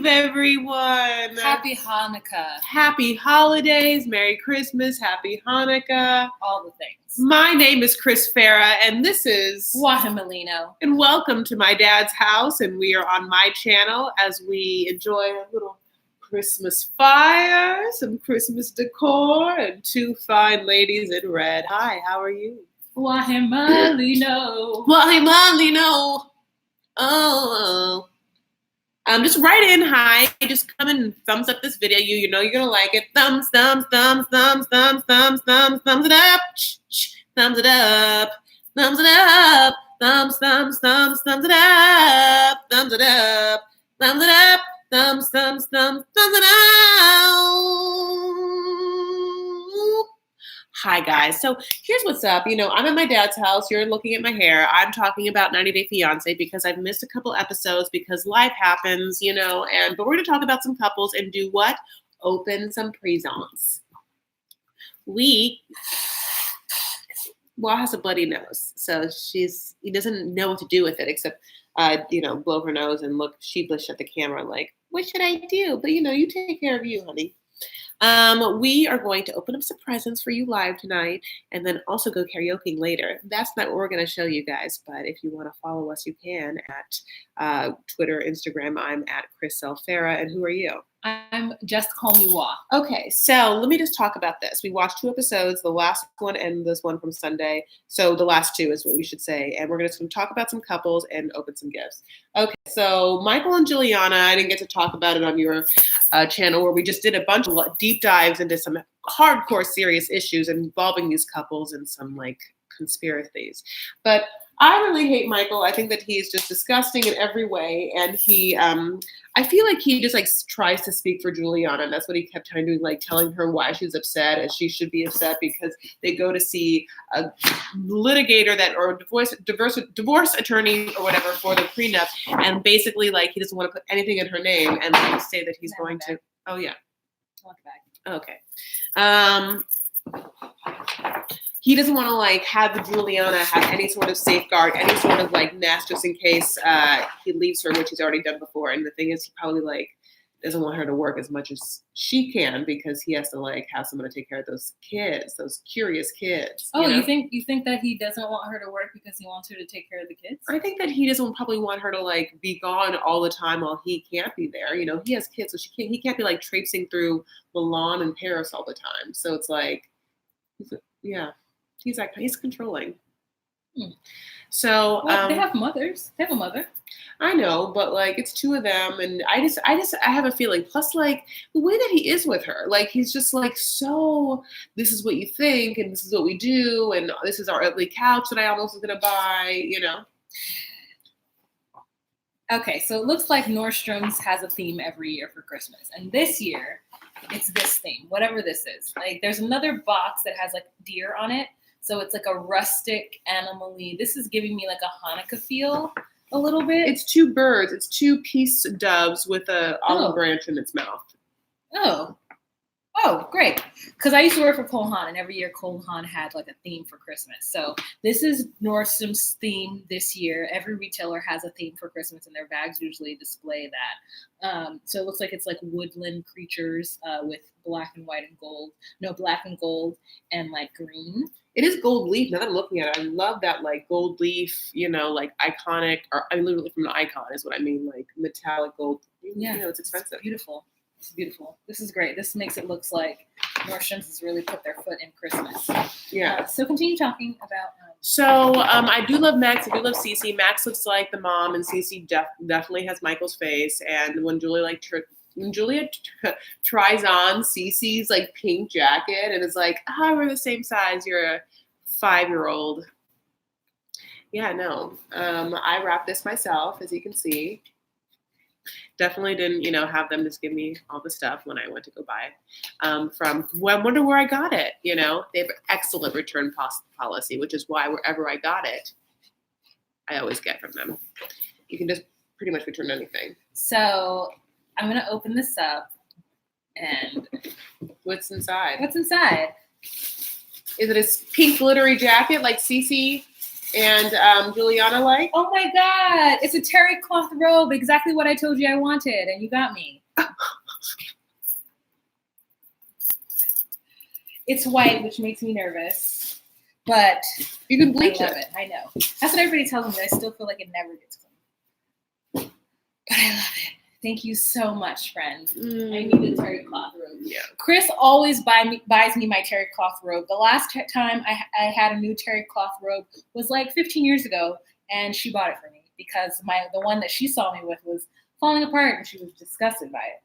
Eve, everyone. Happy Hanukkah. Happy holidays. Merry Christmas. Happy Hanukkah. All the things. My name is Chris Farah, and this is Guatemalino. And welcome to my dad's house, and we are on my channel as we enjoy a little Christmas fire, some Christmas decor, and two fine ladies in red. Hi, how are you? Guatemalino. Guatemalino. Oh. Just write in hi. Just come and thumbs up this video. You know you're gonna like it. Thumbs, thumbs, thumbs, thumbs, thumbs, thumbs, thumbs, thumbs it up. Thumbs it up. Thumbs it up. Thumbs, thumbs, thumbs, thumbs it up. Thumbs it up. Thumbs it up. Thumbs, thumbs, thumbs, thumbs it up. Hi guys. So here's what's up. I'm at my dad's house. You're looking at my hair. I'm talking about 90 Day Fiance because I've missed a couple episodes because life happens, but we're going to talk about some couples and do what? Open some presents. Well, has a bloody nose. So he doesn't know what to do with it except, blow her nose and look sheepish at the camera like, what should I do? But you take care of you, honey. We are going to open up some presents for you live tonight and then also go karaoke later. That's not what we're going to show you guys, but if you want to follow us, you can at Twitter, Instagram. I'm at Chris Farah. And who are you? I'm Just Call Me Wah. Okay, so let me just talk about this. We watched 2 episodes, the last one and this one from Sunday. So the last 2 is what we should say. And we're going to talk about some couples and open some gifts. Okay, so Michael and Juliana, I didn't get to talk about it on your channel where we just did a bunch of deep dives into some hardcore serious issues involving these couples and some conspiracies. But I really hate Michael. I think that he's just disgusting in every way. And I feel like he just tries to speak for Juliana. And that's what he kept trying to do, telling her why she's upset and she should be upset because they go to see a litigator or divorce attorney or whatever for the prenup. And basically he doesn't want to put anything in her name and say that he's going to. Oh yeah. Okay. He doesn't want to have Juliana have any sort of safeguard, any sort of nest just in case he leaves her, which he's already done before. And the thing is, he probably doesn't want her to work as much as she can because he has to have someone to take care of those kids, those curious kids. Oh, you think that he doesn't want her to work because he wants her to take care of the kids? I think that he doesn't probably want her to be gone all the time while he can't be there. He has kids, so he can't be traipsing through Milan and Paris all the time. So it's yeah. He's controlling. So they have mothers. They have a mother. I know, but it's 2 of them, and I have a feeling. Plus, the way that he is with her, he's just so. This is what you think, and this is what we do, and this is our ugly couch that I almost was gonna buy. Okay, so it looks like Nordstroms has a theme every year for Christmas, and this year it's this theme, whatever this is. There's another box that has deer on it. So it's a rustic, animal-y. This is giving me a Hanukkah feel a little bit. It's 2 birds. It's 2 peace doves with a olive branch in its mouth. Oh, great. Because I used to work for Cole Haan, and every year Cole Haan had a theme for Christmas. So this is Nordstrom's theme this year. Every retailer has a theme for Christmas, and their bags usually display that. So it looks like it's woodland creatures with black and white and gold. No, black and gold and green. It is gold leaf. Now that I'm looking at it, I love that gold leaf, iconic, or literally from an icon is what I mean, metallic gold. Yeah, it's expensive. Beautiful. It's beautiful. This is great. This makes it looks like Nordstrom's has really put their foot in Christmas. Yeah. So continue talking about. I do love Max. I do love Cece. Max looks like the mom, and Cece definitely has Michael's face. And when Julia tries on Cece's pink jacket and is we're the same size. You're a 5-year-old. Yeah, no. I wrapped this myself, as you can see. Definitely didn't, have them just give me all the stuff when I went to go buy it. I wonder where I got it. They have an excellent return policy, which is why wherever I got it, I always get from them. You can just pretty much return anything. So I'm going to open this up and what's inside? What's inside? Is it a pink glittery jacket like Cece And Juliana like? Oh my God, it's a terry cloth robe, exactly what I told you I wanted, and you got me. It's white, which makes me nervous, but you can bleach I love it. I know. That's what everybody tells me, but I still feel like it never gets clean. But I love it. Thank you so much, friend. I need a terry cloth robe. Yeah. Chris always buys me my terry cloth robe. The last time I had a new terry cloth robe was like 15 years ago, and she bought it for me because the one that she saw me with was falling apart, and she was disgusted by it.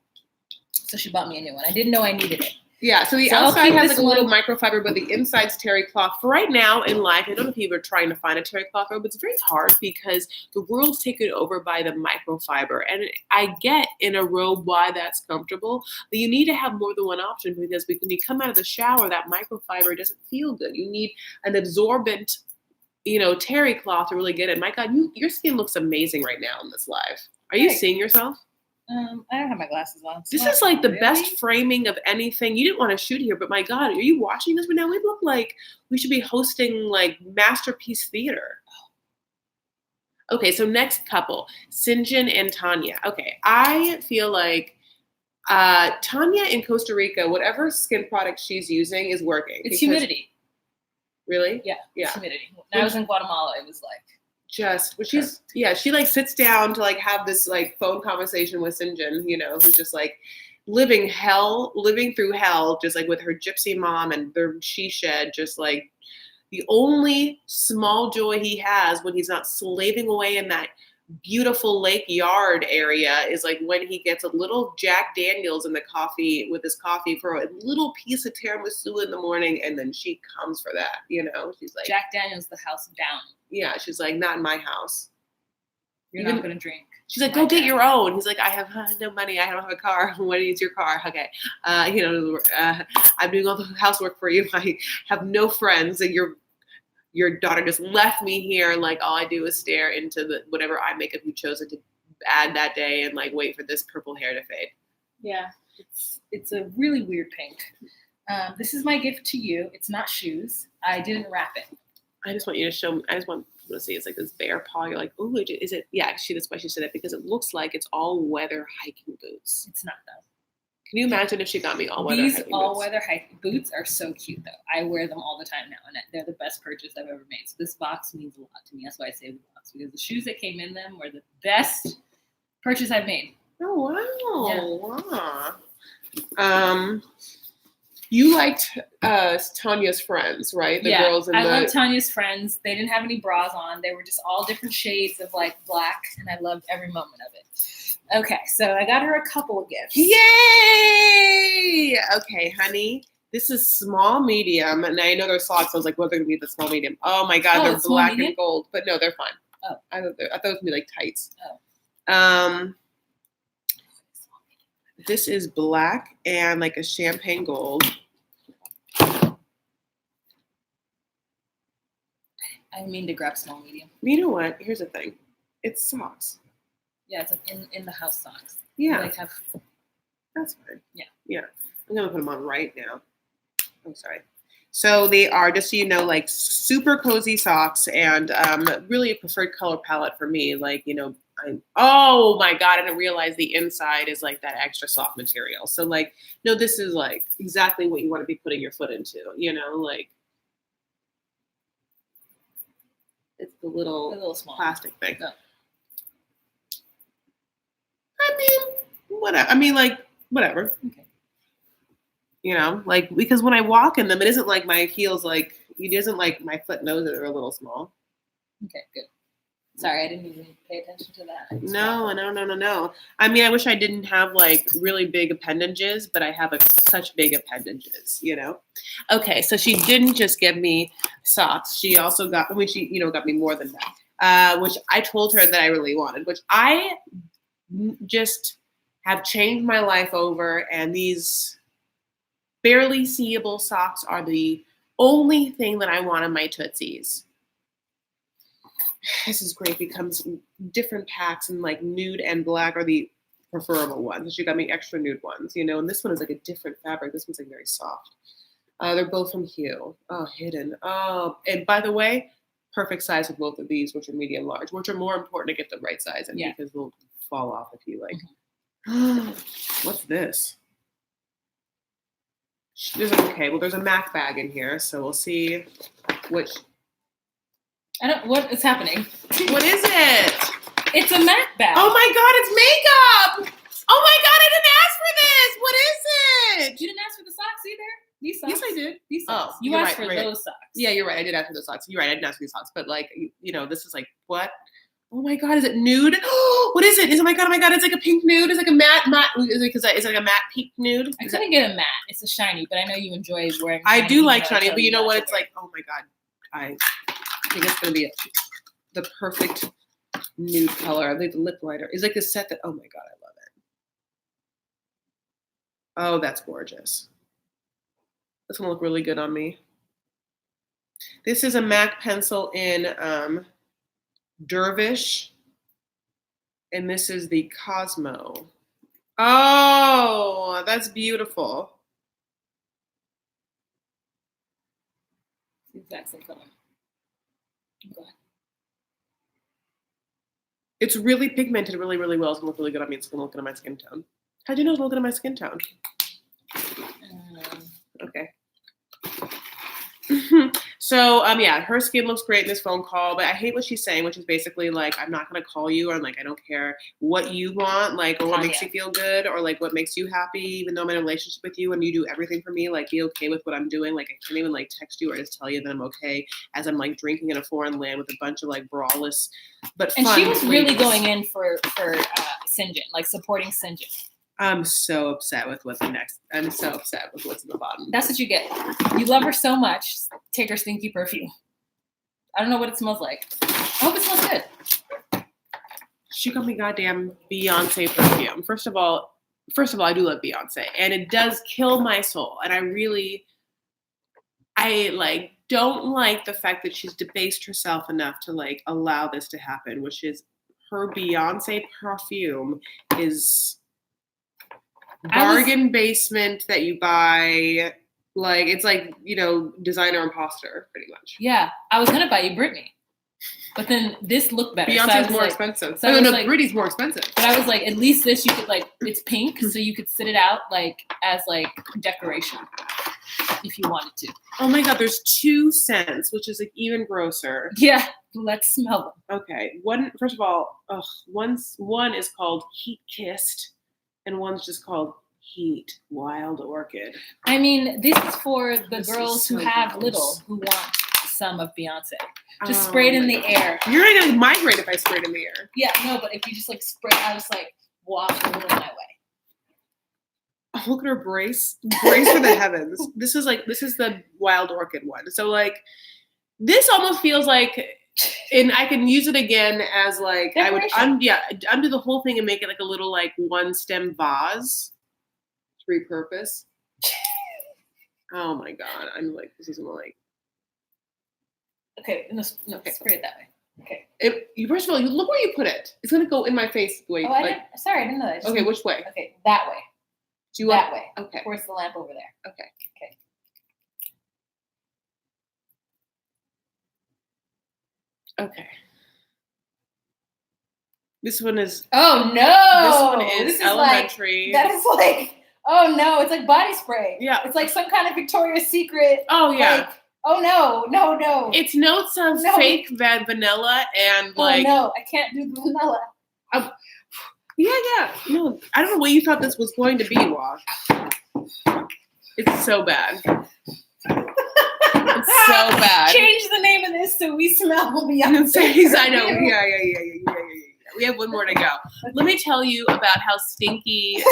So she bought me a new one. I didn't know I needed it. Yeah, so the outside has like a little microfiber, but the inside's terry cloth. For right now in life, I don't know if you were trying to find a terry cloth robe, but it's very hard because the world's taken over by the microfiber. And I get in a robe why that's comfortable, but you need to have more than one option because when you come out of the shower, that microfiber doesn't feel good. You need an absorbent, terry cloth to really get it. My God, your skin looks amazing right now in this live. Are you seeing yourself? I don't have my glasses on. This is like the best framing of anything. You didn't want to shoot here, but my God, are you watching this right now? We look like we should be hosting like Masterpiece Theater. Okay, so next couple, Sinjin and Tanya. Okay, I feel like Tanya in Costa Rica, whatever skin product she's using is working. It's humidity. Really? Yeah. It's humidity. When I was in Guatemala, it was like. She like sits down to like have this like phone conversation with Sinjin, who's just like living through hell, just like with her gypsy mom and their she shed, just like the only small joy he has when he's not slaving away in that beautiful lake yard area is like when he gets a little Jack Daniels in the coffee with his coffee for a little piece of tiramisu in the morning, and then she comes for that, she's like Jack Daniels, the house down. Yeah, she's like, not in my house. You're not going to drink. She's like, go get your own. He's like, I have no money. I don't have a car. What is your car? Okay. I'm doing all the housework for you. I have no friends. And your daughter just left me here. Like, all I do is stare into the whatever eye makeup you chosen to add that day and like wait for this purple hair to fade. Yeah, it's a really weird pink. This is my gift to you. It's not shoes. I didn't wrap it. I just want you to show me. I just want people to see it's like this bear paw. You're like, oh, is it? Yeah, that's why she said it, because it looks like it's all weather hiking boots. It's not though. Can you imagine if she got me all weather hiking boots? These all weather hiking boots are so cute though. I wear them all the time now, and they're the best purchase I've ever made. So this box means a lot to me. That's why I say the box, because the shoes that came in them were the best purchase I've made. Oh wow! Yeah. You liked Tanya's friends, right? The girls. I love Tanya's friends. They didn't have any bras on. They were just all different shades of like black, and I loved every moment of it. Okay, so I got her a couple of gifts. Yay! Okay, honey. This is small, medium, and I know they're socks. I was like, well, they're going to be the small, medium. Oh my God, they're black and gold. But no, they're fine. Oh. I thought it was going to be like tights. Oh. This is black and like a champagne gold. I didn't mean to grab small, medium. You know what? Here's the thing. It's socks. Yeah, it's like in the house socks. Yeah. Like that's fine. Yeah. Yeah. I'm going to put them on right now. I'm sorry. So they are, just so you know, like super cozy socks and really a preferred color palette for me. Like, oh my God, I didn't realize the inside is like that extra soft material. So like, no, this is like exactly what you want to be putting your foot into, like it's the little small plastic thing. No. Whatever. Okay. Like, because when I walk in them, it isn't like my heels, like, it isn't like my foot knows that they're a little small. Okay, good. Sorry, I didn't even pay attention to that. No. I mean, I wish I didn't have like really big appendages, but I have such big appendages, Okay, so she didn't just give me socks. She also got me more than that, which I told her that I really wanted, which I just have changed my life over, and these barely seeable socks are the only thing that I want in my Tootsies. This is great. Becomes different packs, and like nude and black are the preferable ones. She got me extra nude ones, and this one is like a different fabric. This one's like very soft. They're both from Hue. Oh, hidden. Oh, and by the way, perfect size with both of these, which are medium large, which are more important to get the right size in Yeah. because they'll fall off if you like. Mm-hmm. What's this? Okay, well, there's a MAC bag in here, so we'll see which. What is happening? What is it? It's a MAC bag. Oh my God, it's makeup! Oh my God, I didn't ask for this! What is it? You didn't ask for the socks either? These socks? Yes, I did. These socks. Oh, you you're asked right, for right. those socks. Yeah, you're right. I did ask for those socks. You're right. I didn't ask for these socks, but like, this is like, what? Oh my God, is it nude? What is it? Oh my God, it's like a pink nude. It's like a matte. Is it like a matte pink nude? I couldn't get a matte. It's a shiny, but I know you enjoy wearing. I shiny, do like so I shiny, tell but you know what? not to It's wear like, oh my God, I think it's gonna be the perfect nude color. I think the lip liner is like the set that. Oh my God, I love it. Oh, that's gorgeous. This one will look really good on me. This is a MAC pencil in Dervish, and this is the Cosmo. Oh, that's beautiful. the exact same color. Okay. It's really pigmented really, really well. It's gonna look really good on me. It's gonna look good on my skin tone. How'd you know it's looking at my skin tone? Okay. So, yeah, her skin looks great in this phone call, but I hate what she's saying, which is basically like, I'm not going to call you, or like, I don't care what you want, like, or what makes you feel good, or like what makes you happy, even though I'm in a relationship with you and you do everything for me, like, be okay with what I'm doing. Like, I can't even like text you or just tell you that I'm okay as I'm like drinking in a foreign land with a bunch of like braless, but and fun she was really ladies. going in for St. John, like supporting St. John. I'm so upset with what's next. I'm so upset with what's in the bottom. That's what you get. You love her so much. Take her stinky perfume. I don't know what it smells like. I hope it smells good. She got me goddamn Beyonce perfume. First of all, I do love Beyonce, and it does kill my soul. And I like don't like the fact that she's debased herself enough to like allow this to happen. Which is her Beyonce perfume is bargain basement that you buy. Like, it's like, designer imposter, pretty much. Yeah, I was gonna buy you Britney, but then this looked better. Beyonce's more expensive. So no, Britney's more expensive. But I was like, at least this you could like, it's pink, so you could sit it out like as like decoration if you wanted to. Oh my God, there's 2 scents, which is like even grosser. Yeah, let's smell them. Okay, first of all, one is called Heat Kissed, and one's just called Heat Wild Orchid. I mean, this is for the girls who have little, who want some of Beyonce. Just spray it in the air. You're gonna migrate if I spray it in the air. Yeah, no, but if you just like spray, I just like waft a little my way. Oh, look at her brace for the heavens. This is the Wild Orchid one. So like, this almost feels like, and I can use it again as like, decoration. I would undo the whole thing and make it like a little like 1-stem vase. Repurpose. Oh my God, I'm like, this isn't like. Okay, no, spray it that way. Okay. First of all, you look where you put it. It's gonna go in my face. Wait. Oh, I didn't know that. Okay, which way? Okay, that way. That way. Okay. Towards the lamp over there. Okay. Okay. This one is. Oh no! This one is Like, elementary. that is like. Oh no! It's like body spray. Yeah. It's like some kind of Victoria's Secret. Oh yeah. Like, oh no! It's notes of fake vanilla and like. Oh no! I can't do the vanilla. Yeah. No, I don't know what you thought this was going to be, Wash. It's so bad. It's so bad. Change the name of this so we smell Beyonce. I know. Yeah. We have one more to go. Let me tell you about how stinky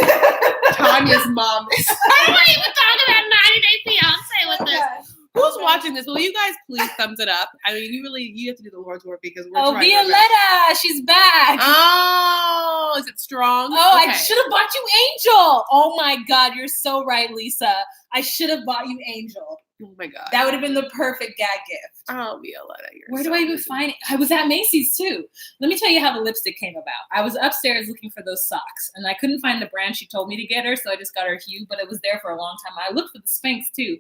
Tanya's mom is. I don't want to even talk about 90 Day Fiance with this. Who's watching this? Will you guys please thumbs it up? I mean, you have to do the Lord's work because we're trying. Violetta, she's back. Oh, is it strong? Oh, okay. I should have bought you Angel. Oh my God, you're so right, Lisa. I should have bought you Angel. Oh my God. That would have been the perfect gag gift. Oh, Violetta, Where do I even find it? I was at Macy's too. Let me tell you how the lipstick came about. I was upstairs looking for those socks and I couldn't find the brand she told me to get her, so I just got her Hue, but it was there for a long time. I looked for the Spanx too,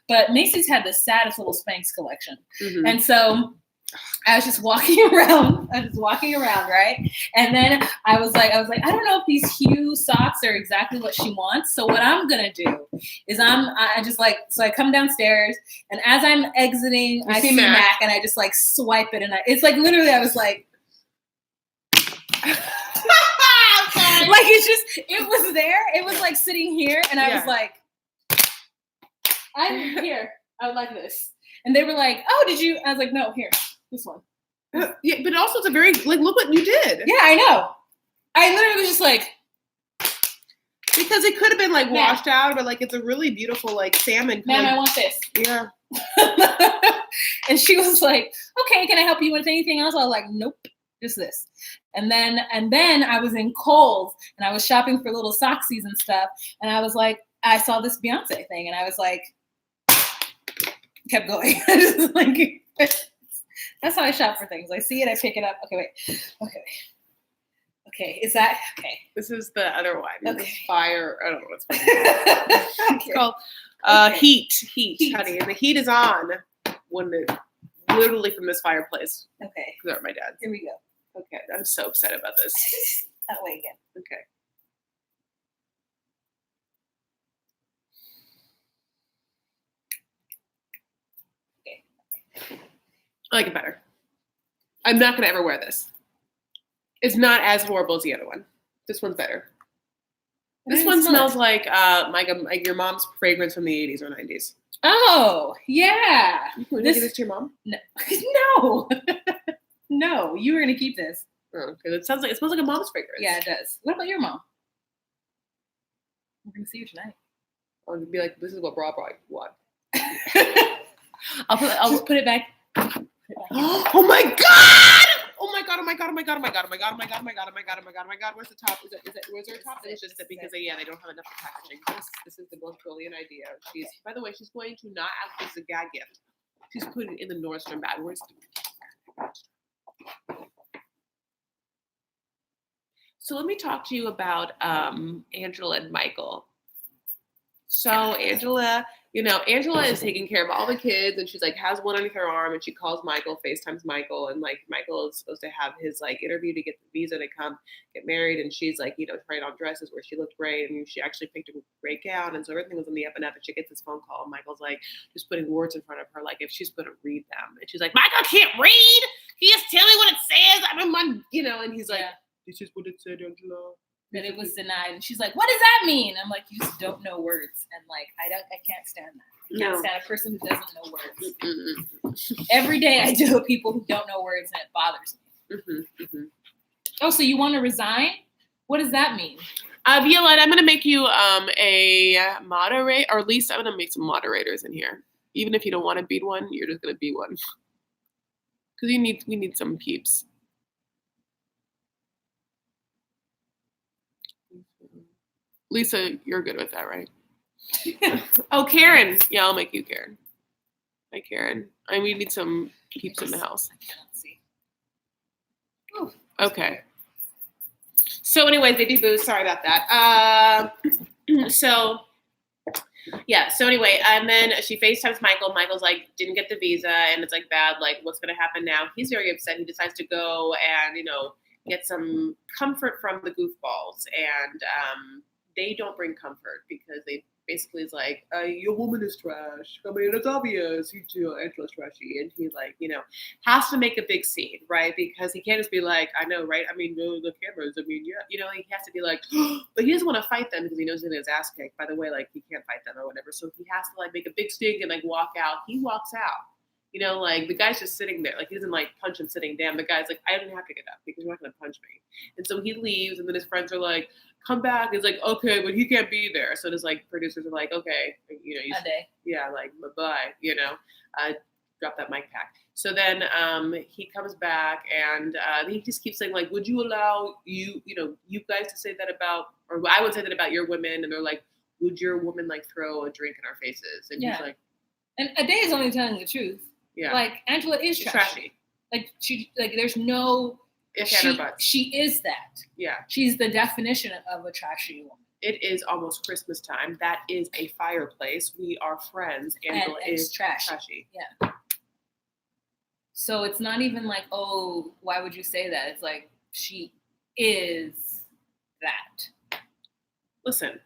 but Macy's had the saddest little Spanx collection. Mm-hmm. And so I was just walking around. Right? And then I was like, I don't know if these hue socks are exactly what she wants. So what I'm gonna do is so I come downstairs, and as I'm exiting, I see Mac, and I just like swipe it, and it's like literally I was like, like it was there. It was like sitting here, and I was like, I'm here. I would like this. And they were like, oh, did you? I was like, no, here. This one. Yeah, but also it's a very like look what you did. Yeah, I know. I literally was just like, because it could have been like washed out, but like it's a really beautiful like salmon. Ma'am, I want this. Yeah. And she was like, okay, can I help you with anything else? I was like, nope, just this. And then I was in Kohl's and I was shopping for little socksies and stuff, and I was like, I saw this Beyonce thing, and I was like, kept going. Like, that's how I shop for things. I see it, I pick it up. Okay, wait. Okay, is that okay? This is the other one. Okay. This fire. I don't know what's it's called. Heat, honey. And the heat is on literally from this fireplace. Okay. They're my dad's. Here we go. Okay, I'm so upset about this. That way again. Okay. I like it better. I'm not gonna ever wear this. It's not as horrible as the other one. This one's better. This one smells like your mom's fragrance from the 80s or 90s. Oh, yeah. Would you give this to your mom? No. No. No, you were gonna keep this. Oh, okay. It smells like a mom's fragrance. Yeah, it does. What about your mom? We're gonna see you tonight. I'll be like, this is what bra want. I'll put it back. Oh my god! Oh my god! Oh my god! Oh my god! Oh my god! Oh my god! Oh my god! Oh my god! Oh my god! Oh my god! Oh my god! Where's the top? Where's there a top? It's just that because they don't have enough packaging. This is the most brilliant idea. By the way, she's going to not ask this as a gag gift. She's putting it in the Nordstrom bag. Where's So let me talk to you about Angela and Michael. So Angela is taking care of all the kids, and she's like has one underneath her arm, and she calls Michael, FaceTimes Michael, and like Michael is supposed to have his like interview to get the visa to come get married, and she's like trying on dresses where she looked great, and she actually picked a great gown, and so everything was on the up and up, and she gets this phone call, and Michael's like just putting words in front of her like if she's going to read them, and she's like, Michael can't read. He just tell me what it says. And he's like, this is what it said, Angela. That it was denied, and she's like, "What does that mean?" I'm like, "You just don't know words," and like, I can't stand that. I can't stand a person who doesn't know words. Every day I deal with people who don't know words, and it bothers me. Oh, so you want to resign? What does that mean? Violette, I'm going to make you a moderator, or at least I'm going to make some moderators in here. Even if you don't want to be one, you're just going to be one. Because we need some peeps. Lisa, you're good with that, right? Oh, Karen. Yeah, I'll make you Karen. Hi, Karen. We need some peeps in the house. I can't see. Okay. So anyways, baby boo, sorry about that. So anyway, and then she FaceTimes Michael. Michael's like, didn't get the visa, and it's like bad, like what's gonna happen now? He's very upset. He decides to go and, get some comfort from the goofballs. And they don't bring comfort because they basically is like, your woman is trash. I mean, it's obvious. You two, Angela's trashy. And he has to make a big scene, right? Because he can't just be like, I know, right? I mean, the cameras. I mean, yeah. He has to be like, but he doesn't want to fight them because he knows he's going to get his ass kicked. By the way, he can't fight them or whatever. So he has to make a big stink and walk out. He walks out. The guy's just sitting there. He doesn't punch him sitting down. The guy's like, I don't have to get up because you're not going to punch me. And so he leaves, and then his friends are like, come back. He's like, okay, but he can't be there. So his producers are like, okay, you yeah, bye-bye, drop that mic pack. So then he comes back, and he just keeps saying would you allow you guys to say that about, or I would say that about your women, and they're like, would your woman throw a drink in our faces? And he's like, and Ade is only telling the truth. Yeah. Angela is trashy. She there's no she is that. Yeah. She's the definition of a trashy woman. It is almost Christmas time. That is a fireplace. We are friends. Angela is trashy. Yeah. So it's not even like, oh, why would you say that? It's like, she is that. Listen,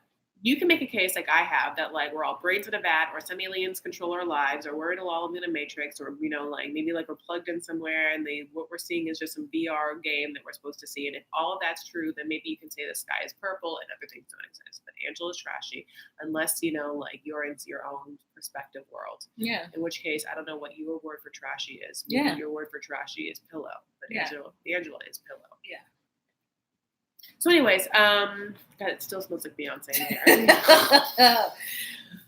you can make a case like I have that like we're all brains in a vat, or some aliens control our lives, or we're all in a matrix, or like maybe like we're plugged in somewhere and what we're seeing is just some VR game that we're supposed to see. And if all of that's true, then maybe you can say the sky is purple and other things don't exist. But Angela's trashy unless like you're into your own perspective world. Yeah. In which case, I don't know what your word for trashy is. Maybe Yeah. your word for trashy is pillow, but Yeah. Angela is pillow. Yeah. So, anyways, God, it still smells like Beyonce in here.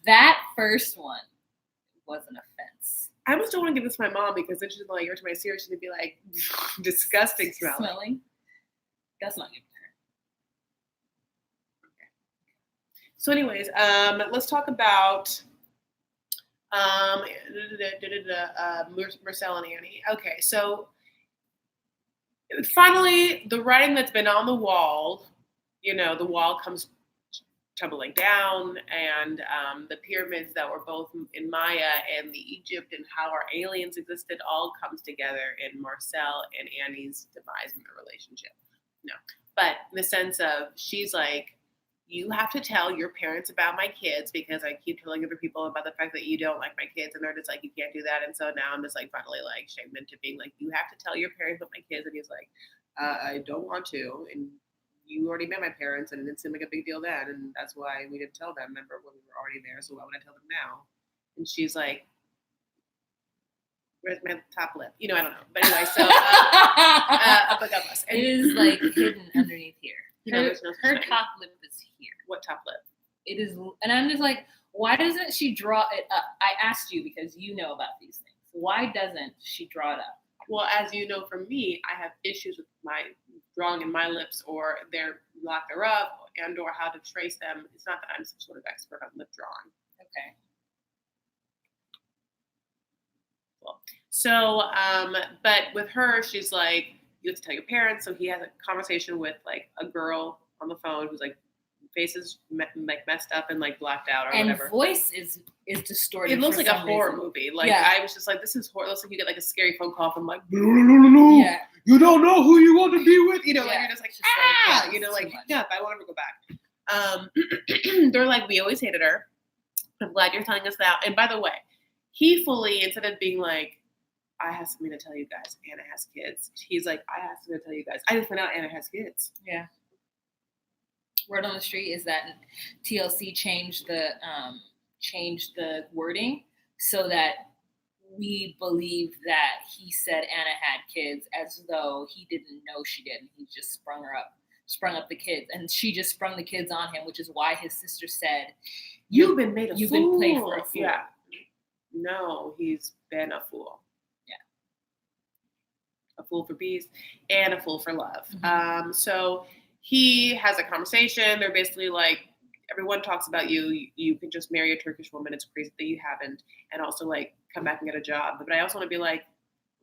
That first one was an offense. I almost don't want to give this to my mom because then she's like, "You're to my serious," she's gonna be like, "Disgusting smelling." That's not good for her. Okay. So, anyways, let's talk about Marcel and Annie. Okay, so. Finally, the writing that's been on the wall, the wall comes tumbling down, and the pyramids that were both in Maya and the Egypt and how our aliens existed all comes together in Marcel and Annie's demise in their relationship. No, but in the sense of she's like, you have to tell your parents about my kids because I keep telling other people about the fact that you don't like my kids, and they're just like, you can't do that. And so now I'm just like finally like shamed into being like, you have to tell your parents about my kids. And he's like, I don't want to. And you already met my parents and it didn't seem like a big deal then. And that's why we didn't tell them, remember, when we were already there. So why would I tell them now? And she's like, where's my top lip? I don't know. But anyway, so but God bless. It is like hidden underneath here. Her top lip is here. What top lip? It is, and I'm just like, why doesn't she draw it up? I asked you because you know about these things. Why doesn't she draw it up? Well, as you know from me, I have issues with my drawing in my lips or their lack thereof, and or how to trace them. It's not that I'm some sort of expert on lip drawing. Okay. Cool. So, but with her, she's like, you have to tell your parents. So he has a conversation with like a girl on the phone who's like face is like messed up and like blacked out or whatever. And voice is distorted. It looks like a horror reason. movie. Like I was just like, this is horror. It looks like you get like a scary phone call from like, no, yeah. You don't know who you want to be with. Like you're just like, ah, yeah, I want her to go back. They're like, we always hated her. I'm glad you're telling us that. And by the way, he fully, instead of being like, I have something to tell you guys, Anna has kids. He's like, I have something to tell you guys. I just found out Anna has kids. Yeah. Word on the street is that TLC changed the wording so that we believe that he said Anna had kids as though he didn't know she did. He just sprung up the kids, and she just sprung the kids on him, which is why his sister said, You've been made a fool. You've been played for a fool. Yeah. No, he's been a fool. Yeah. A fool for peace and a fool for love. Mm-hmm. So he has a conversation. They're basically like, everyone talks about you. You can just marry a Turkish woman. It's crazy that you haven't. And also like come back and get a job. But I also want to be like,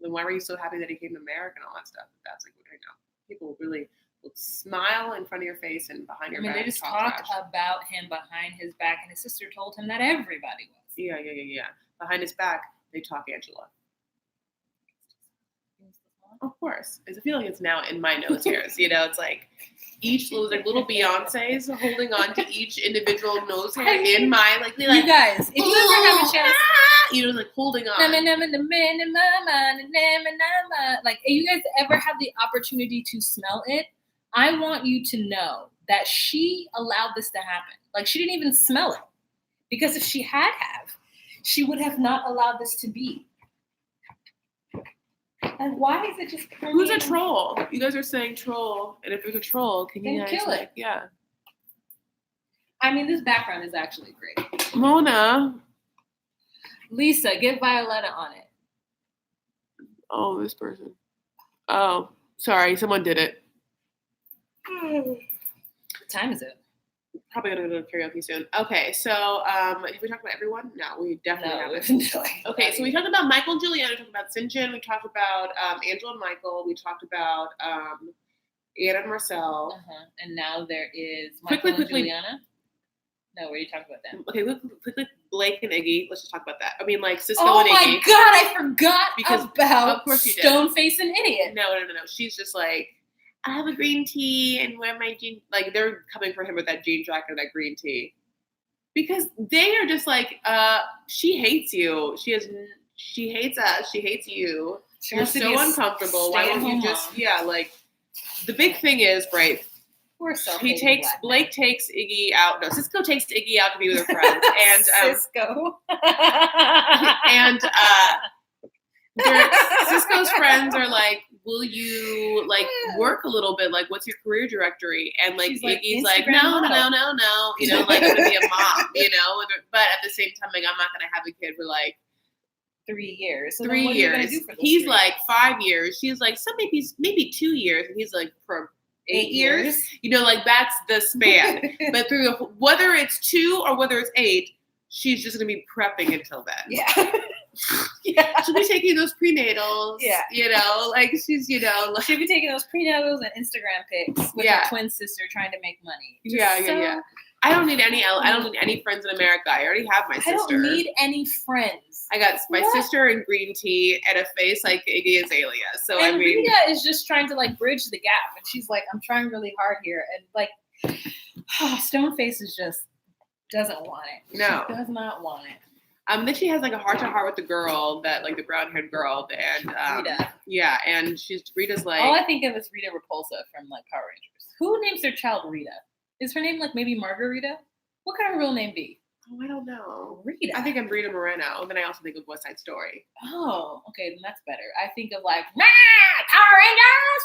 then why were you so happy that he came to America and all that stuff? That's like what I know. People really will smile in front of your face and behind your back. They just talked about him behind his back, and his sister told him that everybody was. Yeah. Behind his back, they talk Angela. Of course. I feel like it's now in my nose hairs. It's like each like little Beyonce's holding on to each individual nose hair in my like you guys, if you ever have a chance, like holding on. Like if you guys ever have the opportunity to smell it, I want you to know that she allowed this to happen. Like she didn't even smell it. Because if she have, she would have not allowed this to be. And why is it just who's a troll? You guys are saying troll, and if there's a troll, can you guys kill it? Yeah. I mean, this background is actually great. Mona. Lisa, get Violetta on it. Oh, this person. Oh, sorry, someone did it. What time is it? Probably gonna go to karaoke soon. Okay, so have we talked about everyone? No, we definitely haven't. Okay, so we talked about Michael and Juliana. We talked about Sinjin. We talked about Angela and Michael. We talked about Anna and Marcel. And now there is Michael and Juliana. No, what are you talking about then? Okay, quickly, Blake and Iggy. Let's just talk about that. I mean, like Cisco Oh and my Iggy. God, I forgot Because about of course you did. Stoneface and Idiot. No. She's just like, I have a green tea and wear my jean. Like they're coming for him with that jean jacket and that green tea, because they are just like, she hates you. She hates us. She hates you. You're so uncomfortable. Why won't you just? Yeah, like the big thing is right. We're so Blake takes Iggy out. No, Cisco takes Iggy out to be with her friends, and Cisco. and Cisco's friends are like, will you like work a little bit? Like, what's your career directory? And like Iggy's like, no. You know, like I'm gonna be a mom. You know, but at the same time, like I'm not gonna have a kid for like 3 years. So 3 years. He's like 5 years. She's like, so maybe 2 years, and he's like for 8 years. You know, like that's the span. But through whether it's 2 or whether it's 8, she's just gonna be prepping until then. Yeah. Yeah. She'll be taking those prenatals. Yeah. You know, like she's, you know, like, she'll be taking those prenatals and Instagram pics with her twin sister trying to make money. Yeah. I don't need any friends in America. I already have my sister. I don't need any friends. I got my sister in green tea and a face like Iggy Azalea. So and I mean, Rita is just trying to like bridge the gap, and she's like, I'm trying really hard here, and like, Stoneface is just doesn't want it. No, she does not want it. Then she has like a heart-to-heart with the girl, that like the brown-haired girl, and Rita. Yeah, and Rita's like. All I think of is Rita Repulsa from like Power Rangers. Who names their child Rita? Is her name like maybe Margarita? What could her real name be? Oh, I don't know. Rita. I think I'm Rita Moreno. And then I also think of West Side Story. Oh, okay, then that's better. I think of like, Power Rangers!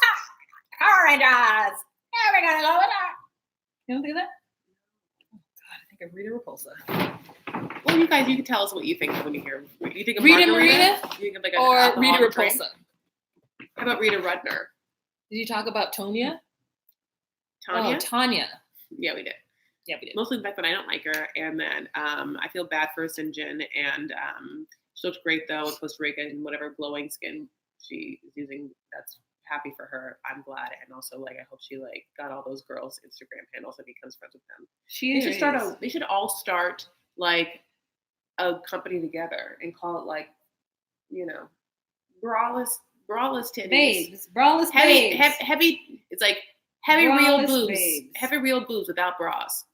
Power Rangers! Yeah, we're gonna go with that. You don't think of that? Oh, God, I think of Rita Repulsa. Well, you guys, you can tell us what you think when you hear. You think of Rita Margarita? Morita? You think of like or Rita Repulsa? How about Rita Rudner? Did you talk about Tonya? Tanya? Oh, Tanya. Yeah, we did. Yeah, we did. Mostly the fact that I don't like her, and then I feel bad for Sinjin, and she looks great though with Costa Rica and whatever glowing skin she is using. That's happy for her. I'm glad, and also like I hope she like got all those girls' Instagram handles and becomes friends with them. They should all start like a company together and call it like, you know, braless titties. Babes. Braless babes. Heavy. It's like. Heavy Braless real boobs. babes. Heavy real boobs without bras.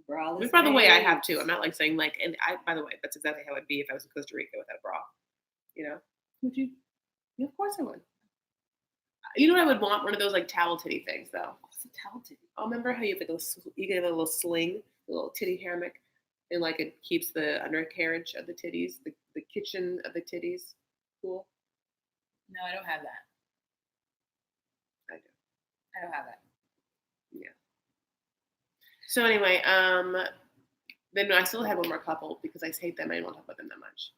Braless Which, by the way, I have too. I'm not like saying like, and by the way, that's exactly how I'd be if I was in Costa Rica without a bra. You know? Would you? Yeah, of course I would. You know what I would want? One of those like towel titty things though. What's a towel titty? Oh, remember how you have like you get a little sling, a little titty hammock, and like it keeps the undercarriage of the titties, the kitchen of the titties cool? No, I don't have that. I don't have that. Yeah. So anyway, then I still had one more couple because I hate them. I didn't want to talk about them that much.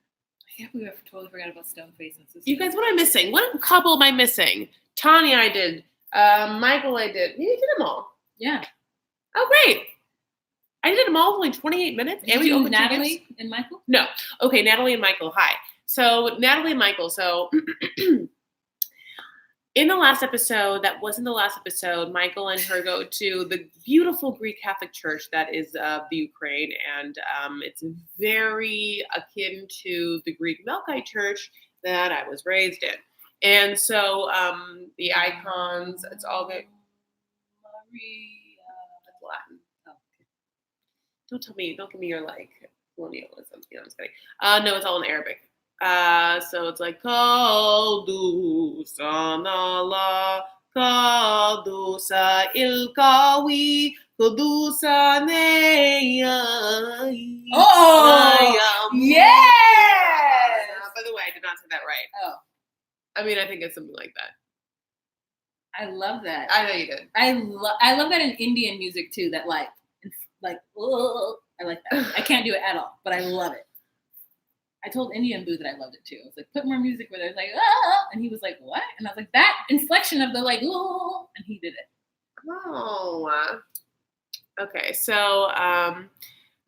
Yeah, we totally forgot about Stoneface and Sister. You guys, what am I missing? What couple am I missing? Tanya, I did. Michael, I did. We did them all. Yeah. Oh, great. I did them all in only 28 minutes. And we opened Natalie and Michael? No. Okay, Natalie and Michael. Hi. So Natalie and Michael. So in the last episode, that wasn't the last episode, Michael and her go to the beautiful Greek Catholic Church that is the Ukraine, and it's very akin to the Greek Melkite Church that I was raised in. And so the icons, it's all good. That's Latin. Oh, okay. Don't give me your like colonialism. You know, I'm just kidding. No, it's all in Arabic. So it's like Kadusa Nala Kadusa Ilkawi Kadusa Neya. Oh, yes! By the way, I did not say that right. Oh. I mean, I think it's something like that. I love that. I know you did. I love that in Indian music too. That like, oh, I like that. I can't do it at all, but I love it. I told Indian Boo that I loved it too. I was like, put more music with it. I was like, ah, and he was like, what? And I was like, that inflection of the like, oh, and he did it. Oh, okay. So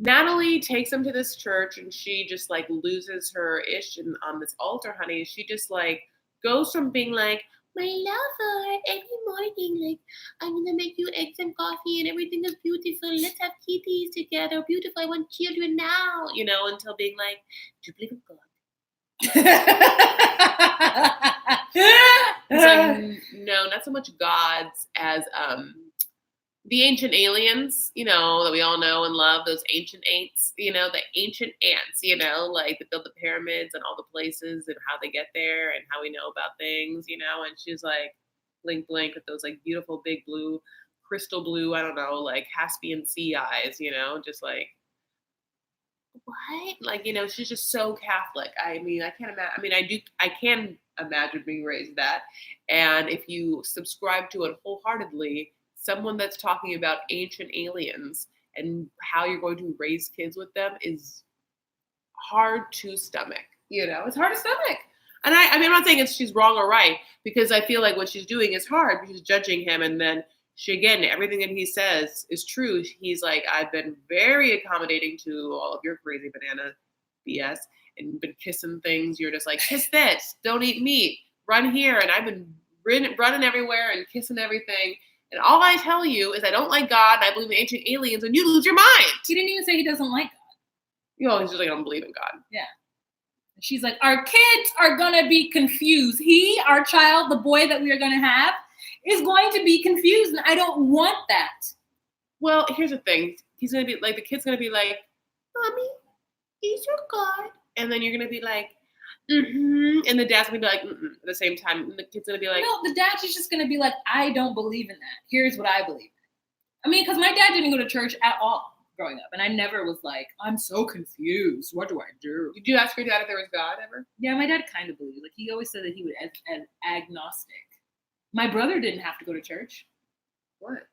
Natalie takes him to this church, and she just like loses her ish on this altar, honey. She just like goes from being like, my lover, every morning, like, I'm gonna make you eggs and coffee and everything is beautiful. Let's have kitties together. Beautiful. I want children now. Until being like, do you believe in God? It's like, no, not so much gods as the ancient aliens, that we all know and love, those ancient ants, the ancient ants, like that build the pyramids and all the places and how they get there and how we know about things, and she's like blink blink with those like beautiful big blue, crystal blue, I don't know, like Caspian sea eyes, just like what? Like, she's just so Catholic. I mean, I can't imagine. I mean, I can imagine being raised that. And if you subscribe to it wholeheartedly, someone that's talking about ancient aliens and how you're going to raise kids with them is hard to stomach. It's hard to stomach. And I mean, I'm not saying she's wrong or right because I feel like what she's doing is hard. She's judging him, and then again, everything that he says is true. He's like, I've been very accommodating to all of your crazy banana BS and been kissing things. You're just like, kiss this, don't eat meat, run here. And I've been running everywhere and kissing everything. And all I tell you is I don't like God and I believe in ancient aliens and you lose your mind. He didn't even say he doesn't like God. He's just like, I don't believe in God. Yeah. She's like, our kids are going to be confused. Our child, the boy that we are going to have, is going to be confused, and I don't want that. Well, here's the thing. He's going to be like, the kid's going to be like, Mommy, is your God? And then you're going to be like, mm-hmm. And the dad's going to be like, mm-mm, at the same time. And the kid's going to be like, no, the dad is just going to be like, I don't believe in that. Here's what I believe in. I mean, because my dad didn't go to church at all growing up, and I never was like, I'm so confused. What do I do? Did you ask your dad if there was God ever? Yeah, my dad kind of believed. Like, he always said that he would as agnostic. My brother didn't have to go to church. What?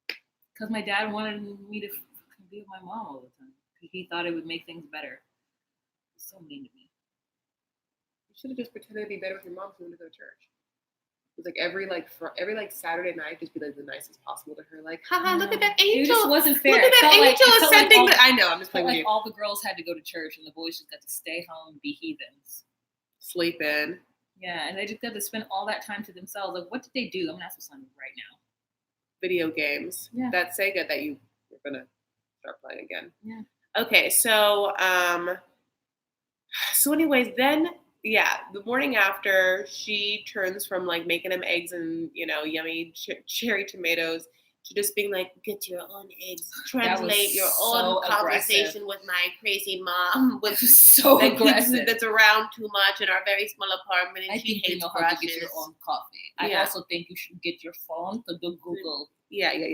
Because my dad wanted me to be with my mom all the time. He thought it would make things better. He's so mean to me. You should have just pretended to be better with your mom so you wouldn't go to church. It was like every Saturday night, just be like the nicest possible to her. Like, haha, look at that angel. It just wasn't fair. Look at that angel ascending. I know, I'm just playing with you. All the girls had to go to church and the boys just got to stay home and be heathens. Sleep in. Yeah, and they just got to spend all that time to themselves. Like, what did they do? I'm gonna ask my son right now. Video games. Yeah. That Sega that you're gonna start playing again. Yeah. Okay, so anyways, then the morning after she turns from like making him eggs and yummy cherry tomatoes to just being like, get your own eggs, translate your own conversation with my crazy mom, which is so aggressive. That's around too much in our very small apartment, and I think you know how to get your own coffee. I also think you should get your phone to do Google.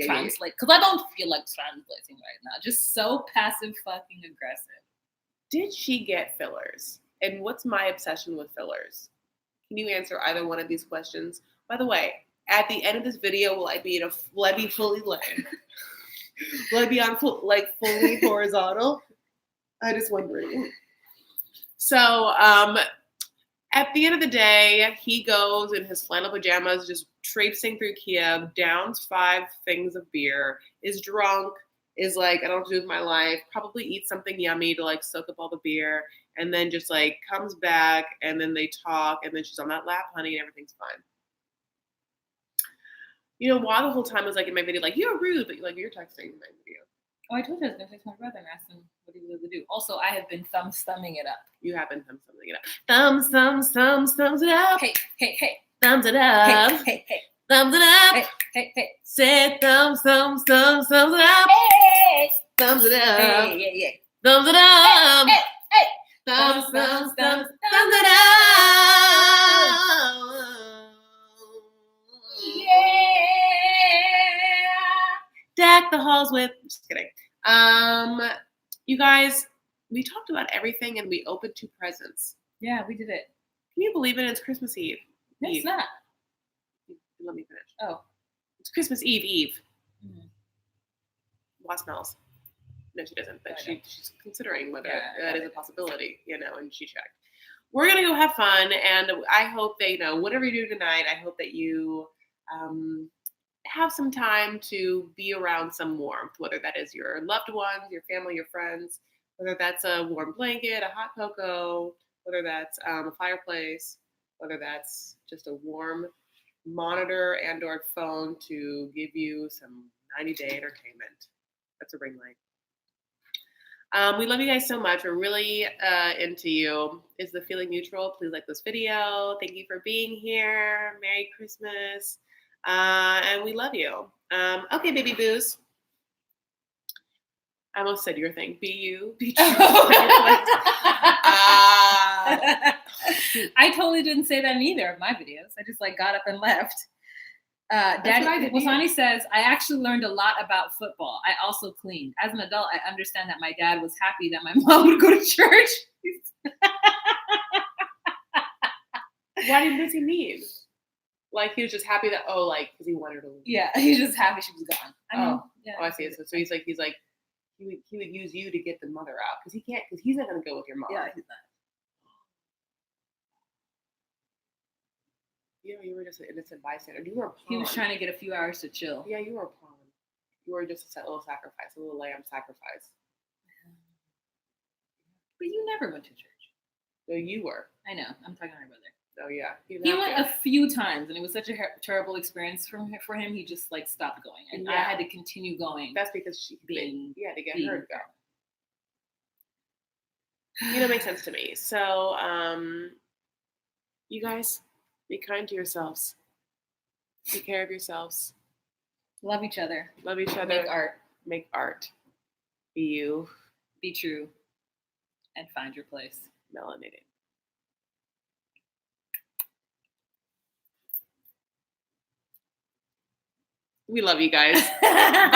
Translate, because I don't feel like translating right now. Just so passive, fucking aggressive. Did she get fillers? And what's my obsession with fillers? Can you answer either one of these questions? By the way, at the end of this video, will I be fully laying? Will I be on fully horizontal? I just wondering. So, at the end of the day, he goes in his flannel pajamas, just traipsing through Kiev, downs 5 things of beer, is drunk, is like, I don't know what to do with my life, probably eats something yummy to like soak up all the beer, and then just like comes back, and then they talk, and then she's on that lap, honey, and everything's fine. Why the whole time I was like in my video, like, you're rude, but like you're texting in my video. Oh, I told you I was going to text my brother and ask him what he was going to do. Also, I have been thumbing it up. You have been thumbing it up. Thumbs it up. Hey. Thumbs it up. Hey. Thumbs it up. Hey. Say thumbs it up. Hey. Thumbs it up. Yeah. Thumbs it up. Hey. Thumbs it up. Deck the halls with. Just kidding. You guys, we talked about everything and we opened 2 presents. Yeah, we did it. Can you believe it? It's Christmas Eve. No, it's not. Let me finish. Oh. It's Christmas Eve. Mm-hmm. Wa smells. No, she doesn't, but she's considering whether that is a possibility, and she checked. We're going to go have fun, and I hope that, whatever you do tonight, I hope that you have some time to be around some warmth, whether that is your loved ones, your family, your friends, whether that's a warm blanket, a hot cocoa, whether that's a fireplace, whether that's just a warm monitor and/or phone to give you some 90-day entertainment. That's a ring light. We love you guys so much. We're really into you. Is the feeling neutral? Please like this video. Thank you for being here. Merry Christmas. And we love you. Okay, baby boos. I almost said your thing. Be you. Be true. I totally didn't say that in either of my videos. I just like got up and left. Daddy Wasani says, I actually learned a lot about football. I also cleaned. As an adult, I understand that my dad was happy that my mom would go to church. What does he mean? Like he was just happy that because he wanted her to leave. Yeah, he's just happy she was gone. I mean, I see. So he's like he would use you to get the mother out because he's not gonna go with your mom. Yeah, he's not. You were just an innocent bystander. You were a pawn. He was trying to get a few hours to chill. Yeah, you were a pawn. You were just a little sacrifice, a little lamb sacrifice. But you never went to church. No, you were. I know. I'm talking to my brother. Oh yeah. He went a few times, and it was such a terrible experience for him. He just like stopped going, and I had to continue going. That's because to get her to go. It makes sense to me. So, you guys, be kind to yourselves. Take care of yourselves. Love each other. Love each other. Make art. Make art. Be you. Be true. And find your place. Melanated. We love you guys. Bye.